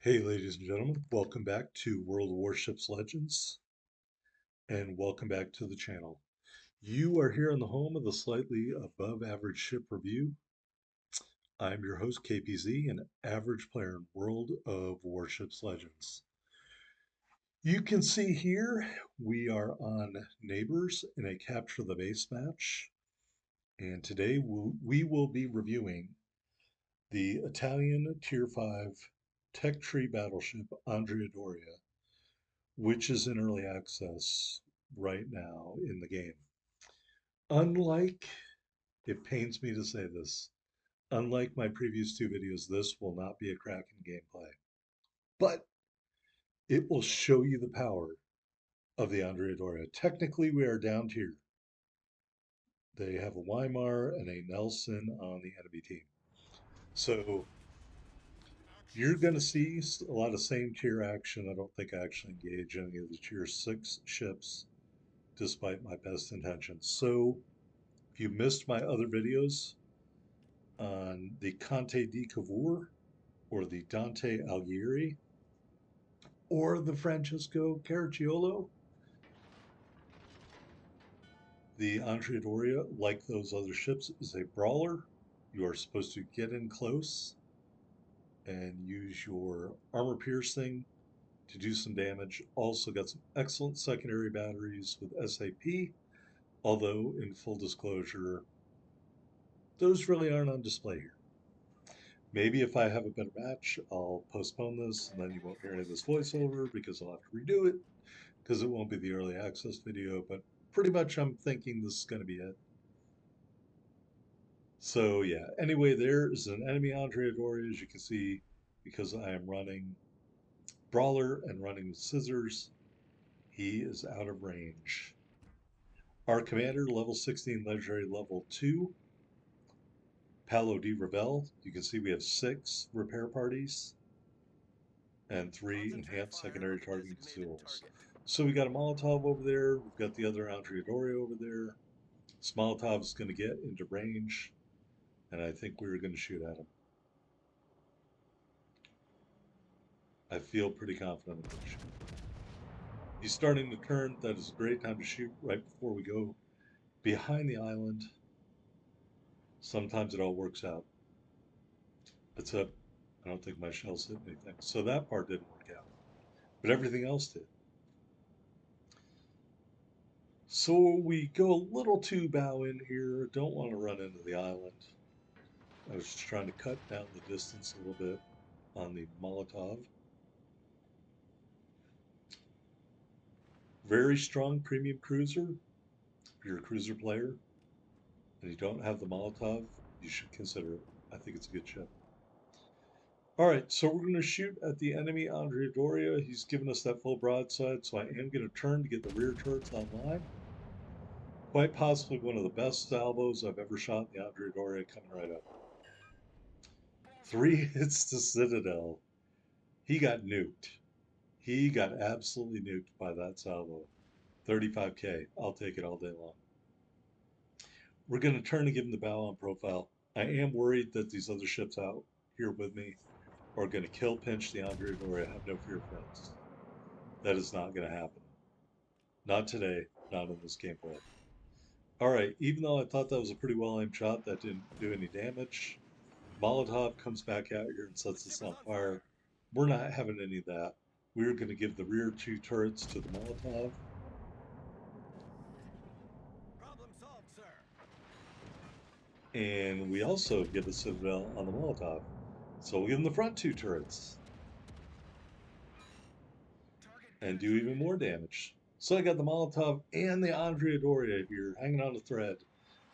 Hey, ladies and gentlemen, welcome back to World of Warships Legends, and welcome back to the channel. You are here in the home of the slightly above average ship review. I'm your host, KPZ, an average player in World of Warships Legends. You can see here we are on Neighbors in a Capture the Base match, and today we will be reviewing the Italian Tier 5 tech tree battleship Andrea Doria, which is in early access right now in the game. Unlike, it pains me to say this, unlike my previous two videos, this will not be a cracking gameplay, but it will show you the power of the Andrea Doria. Technically, we are down tier. They have a Weimar and a Nelson on the enemy team. So you're going to see a lot of same tier action. I don't think I actually engage any of the tier 6 ships, despite my best intentions. So if you missed my other videos on the Conte di Cavour or the Dante Alighieri or the Francesco Caracciolo, the Andrea Doria, like those other ships, is a brawler. You are supposed to get in close and use your armor piercing to do some damage. Also got some excellent secondary batteries with SAP, although in full disclosure, those really aren't on display here. Maybe if I have a better match, I'll postpone this and then you won't hear any of this voiceover because I'll have to redo it because it won't be the early access video. But pretty much I'm thinking this is going to be it. So yeah, anyway, there is an enemy Andrea Doria, as you can see, because I am running Brawler and running with Scissors. He is out of range. Our commander, level 16, legendary level 2, Paolo di Rebel. You can see we have 6 repair parties and 3 enhanced secondary targeting consumables. So we got a Molotov over there. We've got the other Andrea Doria over there. This Molotov is going to get into range, and I think we're going to shoot at him. I feel pretty confident I'm going to shoot. He's starting to turn. That is a great time to shoot right before we go behind the island. Sometimes it all works out. Except I don't think my shells hit anything. So that part didn't work out. But everything else did. So we go a little too bow in here. Don't want to run into the island. I was just trying to cut down the distance a little bit on the Molotov. Very strong premium cruiser. If you're a cruiser player and you don't have the Molotov, you should consider it. I think it's a good ship. All right, so we're going to shoot at the enemy Andrea Doria. He's given us that full broadside, so I am going to turn to get the rear turrets online. Quite possibly one of the best salvos I've ever shot in the Andrea Doria coming right up. 3 hits to Citadel. He got nuked. He got absolutely nuked by that salvo. 35K. I'll take it all day long. We're going to turn to give him the bow on profile. I am worried that these other ships out here with me are going to kill pinch the Andrea Doria. Have no fear, friends. That is not going to happen. Not today, not in this gameplay. All right, even though I thought that was a pretty well-aimed shot, that didn't do any damage. Molotov comes back out here and sets us on fire. We're not having any of that. We're going to give the rear 2 turrets to the Molotov. Problem solved, sir. And we also get the Citadel on the Molotov. So we'll give them the front 2 turrets. And do even more damage. So I got the Molotov and the Andrea Doria here hanging on a thread.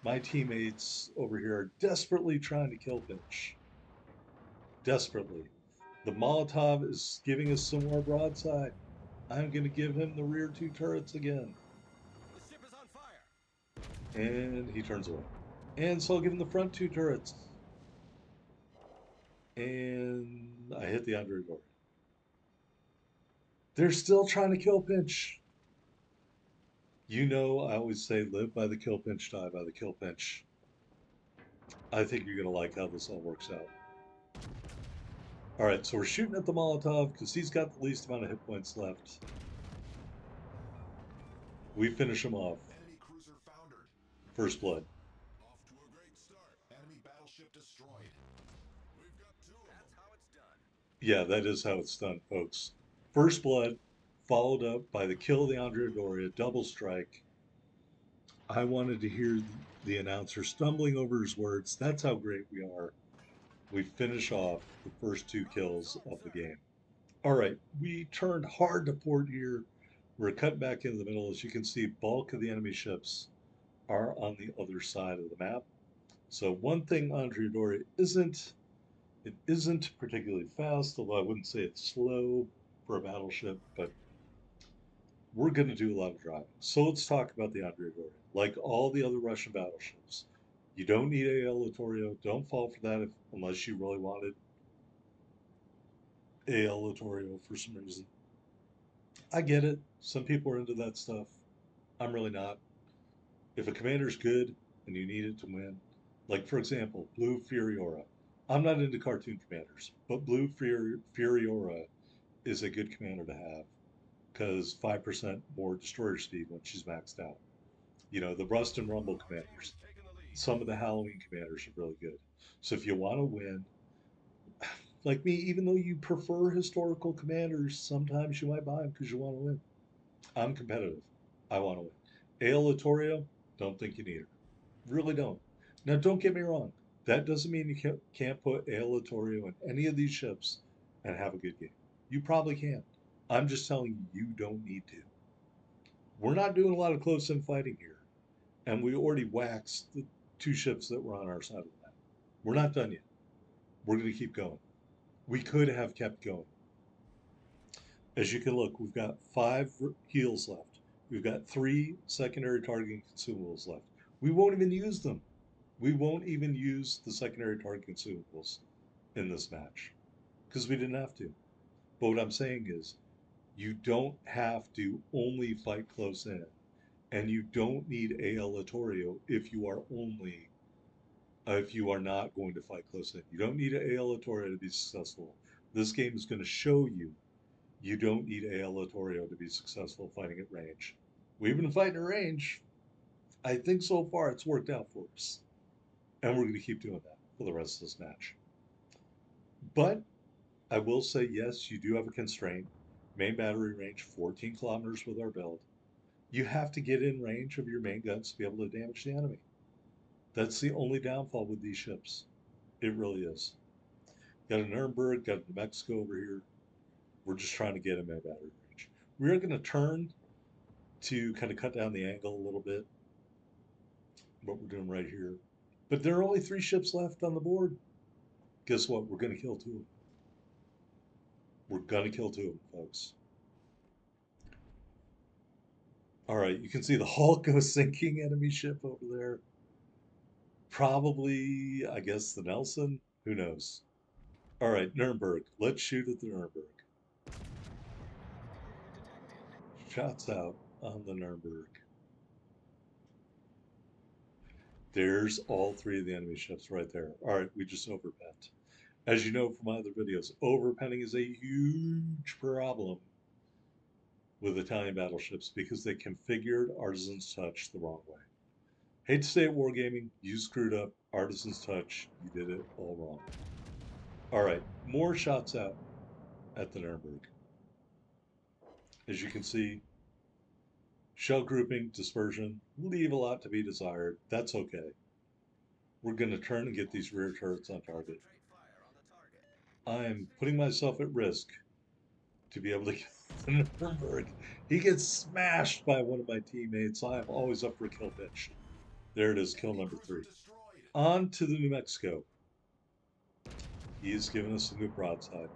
My teammates over here are desperately trying to kill pinch. Desperately. The Molotov is giving us some more broadside. I'm going to give him the rear 2 turrets again. The ship is on fire. And he turns away. And so I'll give him the front 2 turrets. And I hit the Andrea Doria. They're still trying to kill pinch. You know, I always say live by the kill pinch, die by the kill pinch. I think you're going to like how this all works out. All right, so we're shooting at the Molotov because he's got the least amount of hit points left. We finish him off. Enemy cruiser foundered. First blood. Off to a great start. Enemy battleship destroyed. We've got two of That's them. how it's done. Yeah, that is how it's done, folks. First blood, followed up by the kill of the Andrea Doria, double strike. I wanted to hear the announcer stumbling over his words. That's how great we are. We finish off the first two Problem kills solved, of the sir. game. All right, we turned hard to port here. We're cut back into the middle. As you can see, bulk of the enemy ships are on the other side of the map. So one thing Andrea Doria isn't, it isn't particularly fast, although I wouldn't say it's slow for a battleship, but we're going to do a lot of driving. So let's talk about the Andrea Doria. Like all the other Russian battleships, you don't need AL Littorio. Don't fall for that unless you really wanted AL Littorio for some reason. I get it. Some people are into that stuff. I'm really not. If a commander's good and you need it to win, like for example, Blue Furiora. I'm not into cartoon commanders, but Blue Furiora is a good commander to have because 5% more destroyer speed when she's maxed out. You know, the Rust and Rumble Our team commanders, has taken the lead. some of the Halloween commanders are really good. So if you want to win, like me, even though you prefer historical commanders, sometimes you might buy them because you want to win. I'm competitive. I want to win. Ale Latorio, don't think you need her. Really don't. Now, don't get me wrong. That doesn't mean you can't put Ale Latorio in any of these ships and have a good game. You probably can. I'm just telling you, you don't need to. We're not doing a lot of close in fighting here, and we already waxed the two ships that were on our side of the map. We're not done yet. We're going to keep going. We could have kept going. As you can look, we've got 5 heals left. We've got 3 secondary targeting consumables left. We won't even use them. We won't even use the secondary target consumables in this match because we didn't have to. But what I'm saying is, you don't have to only fight close in, and you don't need AL Latorio if you are not going to fight close in. You don't need an AL Latorio to be successful. This game is going to show you you don't need AL Latorio to be successful fighting at range. We've been fighting at range. I think so far it's worked out for us. And we're going to keep doing that for the rest of this match. But I will say, yes, you do have a constraint. Main battery range 14 kilometers with our build. You have to get in range of your main guns to be able to damage the enemy. That's the only downfall with these ships. It really is. Got a Nuremberg, got a New Mexico over here. We're just trying to get in main battery range. We are going to turn to kind of cut down the angle a little bit, what we're doing right here. But there are only 3 ships left on the board. Guess what? We're going to kill 2 of them. We're going to kill 2 of them, folks. All right, you can see the Hulk goes sinking enemy ship over there. Probably, I guess, the Nelson. Who knows? All right, Nuremberg. Let's shoot at the Nuremberg. Shots out on the Nuremberg. There's all 3 of the enemy ships right there. All right, we just overpent. As you know from my other videos, overpenning is a huge problem with Italian battleships because they configured Artisan's Touch the wrong way. Hate to say it, Wargaming, you screwed up. Artisan's Touch, you did it all wrong. All right, more shots out at the Nuremberg. As you can see, shell grouping, dispersion, leave a lot to be desired. That's okay. We're going to turn and get these rear turrets on target. Concentrate fire on the target. I'm putting myself at risk to be able to kill the Nuremberg. He gets smashed by one of my teammates. I'm always up for a kill pitch. There it is, kill Enemy number cruiser 3. destroyed. On to the New Mexico. He has given us a new broadside.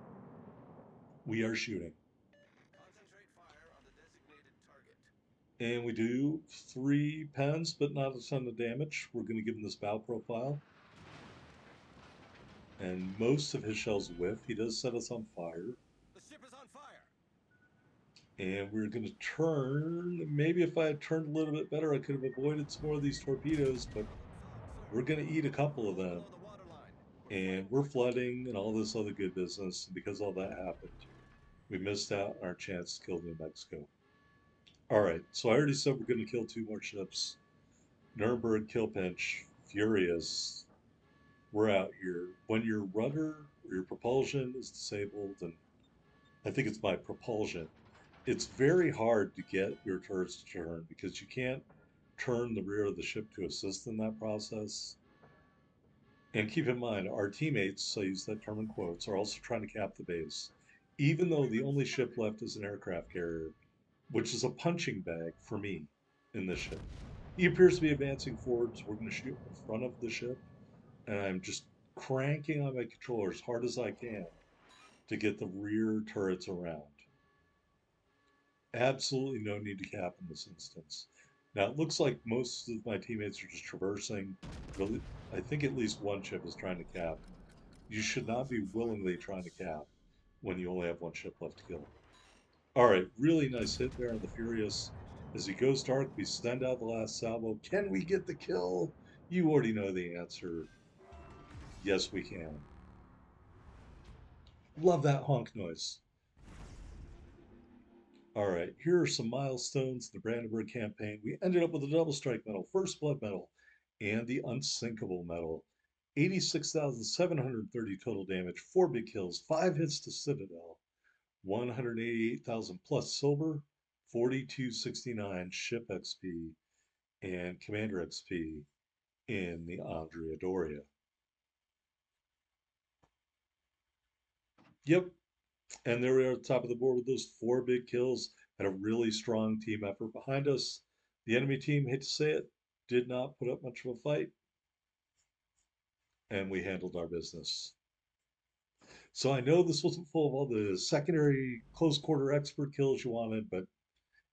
We are shooting. Concentrate fire on the designated target. And we do 3 pens, but not a ton of damage. We're going to give him this bow profile. And most of his shells whiff. He does set us on fire. The ship is on fire. And we're going to turn. Maybe if I had turned a little bit better, I could have avoided some more of these torpedoes, but Problem solved, sir. we're going to eat a couple of them. Below the waterline. and we're flooding and all this other good business. And because all that happened, we missed out on our chance to kill New Mexico. All right, so I already said we're going to kill two more ships. Nuremberg, kill pinch, furious. We're out here. When your rudder or your propulsion is disabled, and I think it's my propulsion, it's very hard to get your turrets to turn because you can't turn the rear of the ship to assist in that process. And keep in mind, our teammates, I use that term in quotes, are also trying to cap the base. Even though the only ship left is an aircraft carrier, which is a punching bag for me in this ship. He appears to be advancing forwards. We're going to shoot in front of the ship, and I'm just cranking on my controller as hard as I can to get the rear turrets around. Absolutely no need to cap in this instance. Now, it looks like most of my teammates are just traversing, but I think at least one ship is trying to cap. You should not be willingly trying to cap when you only have one ship left to kill. All right, really nice hit there on the Furious. As he goes dark, we send out the last salvo. Can we get the kill? You already know the answer. Yes, we can. Love that honk noise. All right, here are some milestones in the Brandenburg campaign. We ended up with a double strike medal, first blood medal, and the unsinkable medal. 86,730 total damage, 4 big kills, 5 hits to Citadel, 188,000 plus silver, 4269 ship XP, and commander XP in the Andrea Doria. Yep, and there we are at the top of the board with those 4 big kills. Had a really strong team effort behind us. The enemy team, hate to say it, did not put up much of a fight, and we handled our business. So I know this wasn't full of all the secondary close quarter expert kills you wanted, but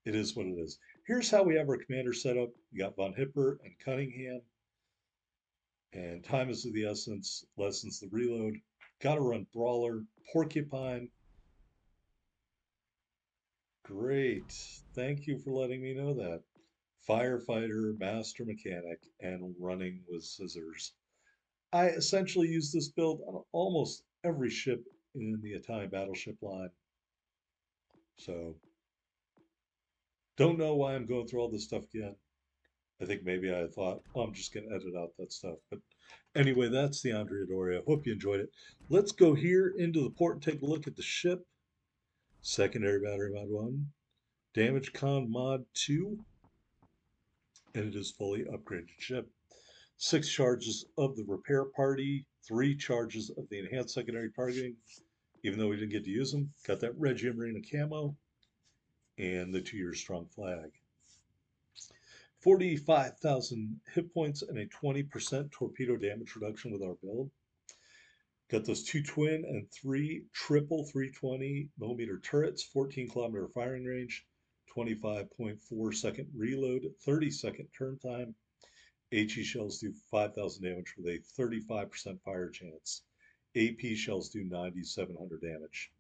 it is what it is. Here's how we have our commander set up. We got Von Hipper and Cunningham, and time is of the essence, lessens the reload. Got to run Brawler, Porcupine. Great. Thank you for letting me know that. Firefighter, Master Mechanic, and running with scissors. I essentially use this build on almost every ship in the Italian battleship line. So, don't know why I'm going through all this stuff again. I think maybe I thought, oh, I'm just going to edit out that stuff. But anyway, that's the Andrea Doria. Hope you enjoyed it. Let's go here into the port and take a look at the ship. Secondary battery mod 1, damage con mod 2, and it is fully upgraded ship. 6 charges of the repair party, 3 charges of the enhanced secondary targeting, even though we didn't get to use them. Got that Regia Marina camo and the 2-year strong flag. 45,000 hit points and a 20% torpedo damage reduction with our build. Got those 2 twin and 3 triple 320 millimeter turrets, 14-kilometer firing range, 25.4-second reload, 30-second turn time. HE shells do 5,000 damage with a 35% fire chance. AP shells do 9,700 damage.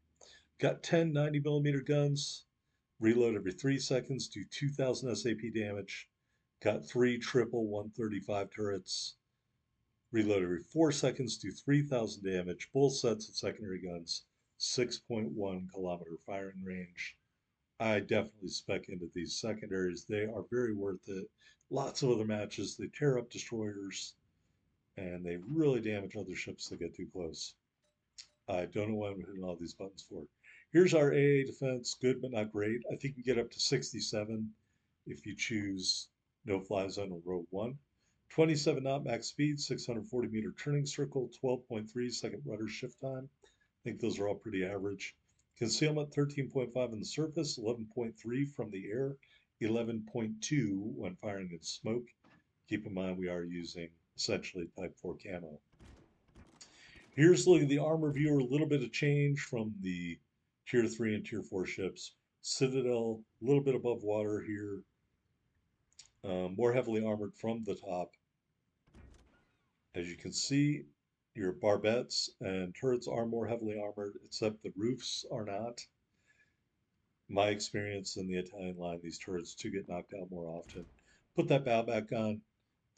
Got 10 90 millimeter guns, reload every 3 seconds, do 2,000 SAP damage. Got 3 triple 135 turrets, reload every 4 seconds, do 3,000 damage. Both sets of secondary guns, 6.1-kilometer firing range. I definitely spec into these secondaries. They are very worth it. Lots of other matches. They tear up destroyers and they really damage other ships that get too close. I don't know why I'm hitting all these buttons for. Here's our AA defense, good but not great. I think you get up to 67 if you choose no fly zone or row 1. 27 knot max speed, 640 meter turning circle, 12.3 second rudder shift time. I think those are all pretty average. Concealment 13.5 on the surface, 11.3 from the air, 11.2 when firing in smoke. Keep in mind we are using essentially Type 4 camo. Here's a look at the armor viewer, a little bit of change from the Tier 3 and Tier 4 ships. Citadel, a little bit above water here, more heavily armored from the top. As you can see, your barbettes and turrets are more heavily armored, except the roofs are not. My experience in the Italian line, these turrets do get knocked out more often. Put that bow back on.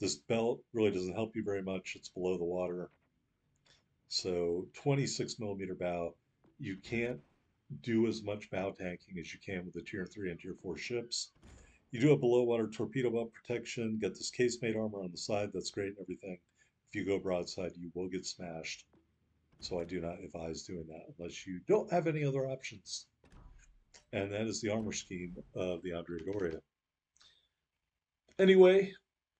This belt really doesn't help you very much. It's below the water. So 26 millimeter bow, you can't do as much bow tanking as you can with the tier 3 and tier 4 ships. You do have below water torpedo boat protection, get this casemate armor on the side, that's great and everything. If you go broadside, you will get smashed. So I do not advise doing that unless you don't have any other options. And that is the armor scheme of the Andrea Doria. Anyway,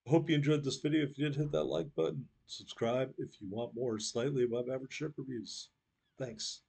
hope you enjoyed this video. If you did, hit that like button. Subscribe if you want more slightly above average ship reviews. Thanks.